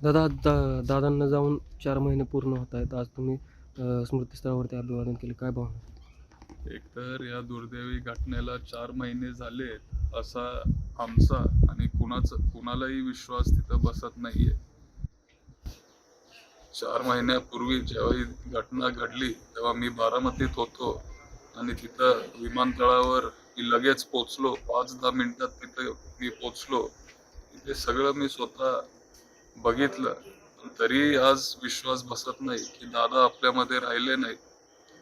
दादांना जाऊन 4 महिने पूर्ण होत आहेत. आज तुम्ही स्मृतीस्थळावरती अभिवादन केले. काय भावना? एकतर या दुर्दैवी घटनेला 4 महिने झालेत असा आमचा आणि कुणालाही विश्वास तिथं बसत नाहीये. 4 महिन्यापूर्वी जेव्हा ही घटना घडली तेव्हा मी बारामतीत होतो आणि तिथं विमानतळावर मी लगेच पोचलो. 5-10 मिनिटात तिथं मी पोचलो. तिथे सगळं मी स्वतः बघितलं. पण तरी आज विश्वास बसत नाही की दादा आपल्यामध्ये राहिले नाहीत.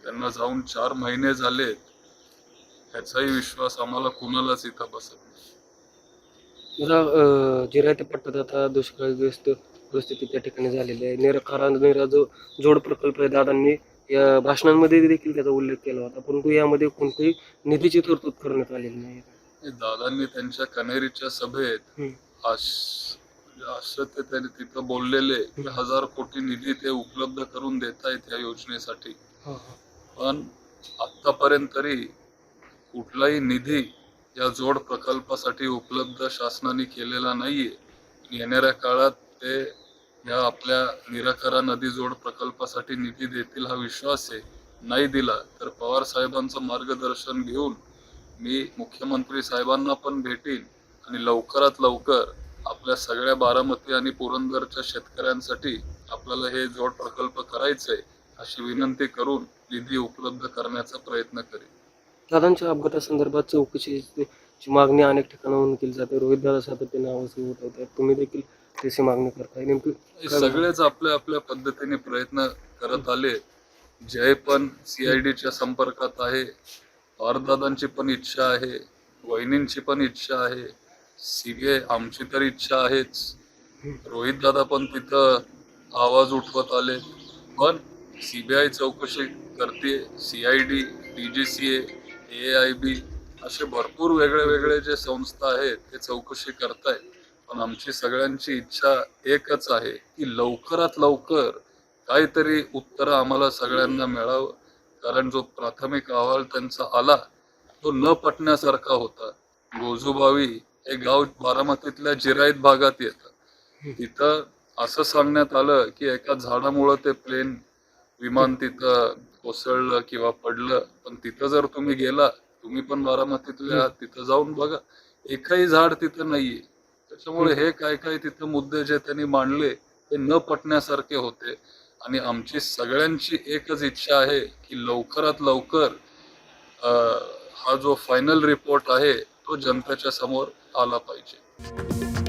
त्यांना जाऊन 4 महिने झालेत. ह्याचाही विश्वास आम्हाला कुणालाच इथं बसत नाही. दादा, जिरायती पट्ट्यात आता दुष्काळग्रस्त परिस्थिती त्या ठिकाणी झालेली आहे. निरा जो जोड प्रकल्प आहे, दादांनी या भाषणांमध्ये देखील त्याचा उल्लेख केला होता, परंतु यामध्ये कोणतीही निधीची तरतूद करण्यात आलेली नाही. दादांनी त्यांच्या कनेरीच्या सभेत असं ते त्यांनी तिथं बोललेले की 1000 कोटी निधी ते उपलब्ध करून देतायत या योजनेसाठी. पण आतापर्यंत तरी कुठलाही निधी या जोड प्रकल्पासाठी उपलब्ध शासनाने केलेला नाहीये. येणाऱ्या काळात ते या आपल्या निराकरा नदी जोड प्रकल्पासाठी निधी देतील हा विश्वास आहे. नाही दिला तर पवार साहेबांचं मार्गदर्शन घेऊन मी मुख्यमंत्री साहेबांना पण भेटीन आणि लवकरात लवकर आपल्या सगळ्या बारामती आणि पुरंदरच्या शेतकऱ्यांसाठी आपल्याला हे जोड प्रकल्प करायचंय अशी विनंती करून निधी उपलब्ध करण्याचा प्रयत्न करेन. दादांच्या अपघातासंदर्भात चौकशीची मागणी अनेक ठिकाणाहून केली जाते. रोहित दादा सातत्याने आवाज उठवतात. तुम्ही देखील त्याची मागणी करताय. नेमकी सगळेच आपल्या आपल्या पद्धतीने प्रयत्न करत आले. जय पण CIDच्या संपर्कात आहे. दादांची पण इच्छा आहे, वहिनींची पण इच्छा आहे, CBI आमची तर इच्छा आहेच. रोहित दादा पण तिथं आवाज उठवत आले. पण CBI चौकशी करते, CID, DGCA, AIB असे भरपूर वेगळे वेगळे जे संस्था आहेत ते चौकशी करतायत. पण आमची सगळ्यांची इच्छा एकच आहे की लवकरात लवकर काहीतरी उत्तर आम्हाला सगळ्यांना मिळावं. कारण जो प्राथमिक अहवाल त्यांचा आला तो न पटण्यासारखा होता. गोजूबावी हे गाव बारामतीतल्या जिरायत भागात येतं. तिथं असं सांगण्यात आलं की एका झाडामुळे ते प्लेन विमान तिथं कोसळलं किंवा पडलं. पण तिथं जर तुम्ही गेला, तुम्ही पण बारामतीतले आहात, तिथं जाऊन बघा, एकही झाड तिथं नाहीये. त्याच्यामुळे हे काय काय तिथं मुद्दे जे त्यांनी मांडले ते न पटण्यासारखे होते. आणि आमची सगळ्यांची एकच इच्छा आहे की लवकरात लवकर हा जो फायनल रिपोर्ट आहे तो जनतेच्या समोर आला पाहिजे.